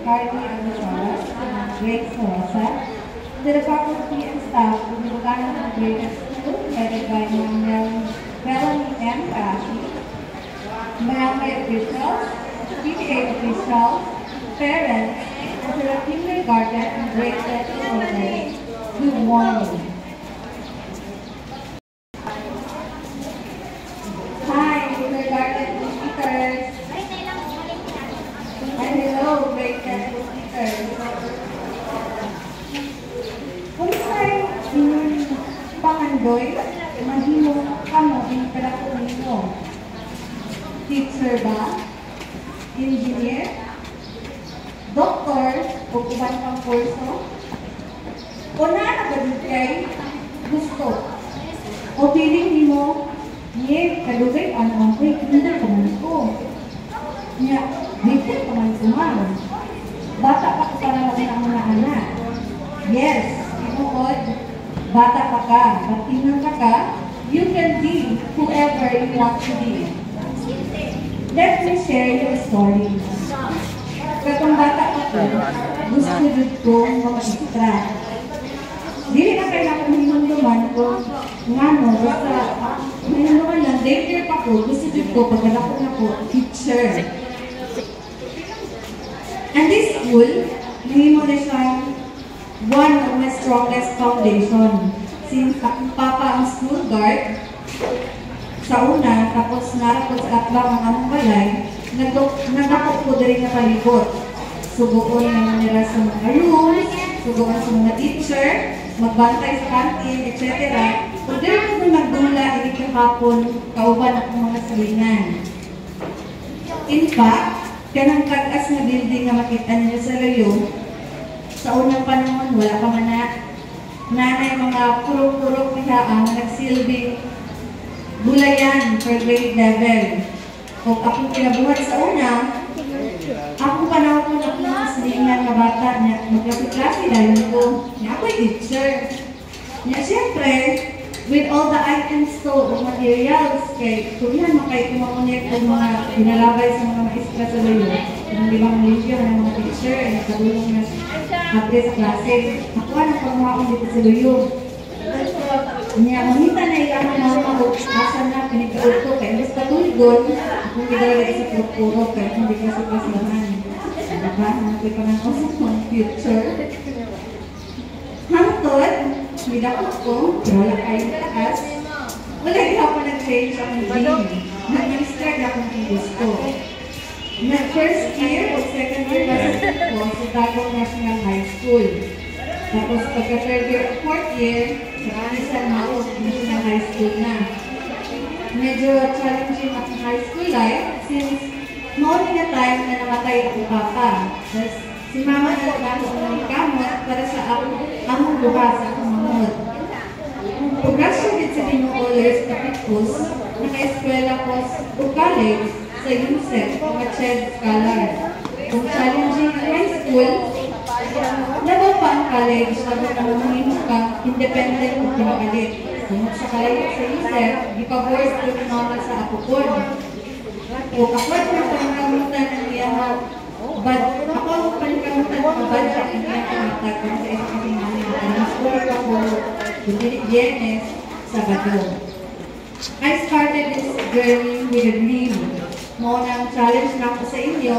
Harvey Aguilar, Grace Rosa, to the faculty and staff of the Lugano Graded School, headed by Melanie M. Kashi, Malay officials, PTA officials, parents, and to the kindergarten and grade 10 children. Good morning. Hi, kindergarten visitors. And hello, grade 10 visitors. Kungsay pangandoy, mahimo kamo ang palakunin mo. Teacher ba? Engineer? Doktor? O uban pang kurso? O nakakagod kay gusto? O piling mo, niye, kalugay, ano ang ko'y kinder kaman ko. Niya, bitin kaman kuman. Bata pa ko para lang ang mga anak. Yes, inuod, bata pa ka, batingan ka, you can be whoever you want to be. Let me share your story. Katong bata ako, gusto ko mga extra. Dili na kailangan hinunduman ko nga no, basta hinunduman lang, daycare pa ko, gusto ko pagkala ko na ko, teacher. And this school, hindi mo na siyang one of my strongest foundation. Since akong papa ang school guard, sa una, tapos narapos sa atbang ang among balay, nagdakot ko din na palibot. Subuon na nila sa mga rooms, subuon sa mga teacher, magbantay sa kantin, etc. Kung din ko nagdula, hindi kahapon, kauban akong mga salingan. In fact, kanang tagas na building na makita niyo sa layo, sa unang panahon, wala pa man na nanay mga purok-purok niya ang nagsilbing gulayan per grade level. Kung akong kinabuhat sa una, akong panahon na mga salingan na bata niya, magkasi-klase dahil ko, niya ako'y teacher. Niya, siyempre, with all the items to, o materials, kay kulihan mo kayo kumakunik o mga pinalabay sa mga maestra sa layo, yung limang religion ng mga teacher, ay nakadulong na hapre sa klase. Ako ang pagmama akong dito sa layo. Niya, mamita na ikaw na mga asan na pinagkaot ko, kaya mas patulgon, kung gidalagay sa puro-puro, kaya hindi ka sa paslaman. Diba? Nakoy pa ng osong future. Hantod, midakot ko, pero wala kayong taas. Wala ikaw pa nag-change ang dream. Nag-start akong gusto. Nag-first year o second year class ko sa Tagong National High School. Tapos pagka third year o fourth year, sa Anisan Mao, National High School na. Medyo challenging ang high school life since noon na time na namatay ang papa. Tapos si mama na nagbago ng kamot para sa among bukas at mamot. Progression din sa Dinoolers Kapitpus, naka-eskwela ko o college sa UNICEF, mga CHED Scholar. Kung challenging ang high school, labaw pa ang college, labaw na mamahimo ka, independent o pinakalit. Kung sa college sa UNICEF, di pa boys ko normal sa apupon. O kapag na panikamutan ang iyahaw, but ako ang panikamutan ang budget ang iyahaw kung sa isang kasing ang school ko po, Bienes, Sabado. I started this journey with a dream. Mo nang challenge na ako sa inyo,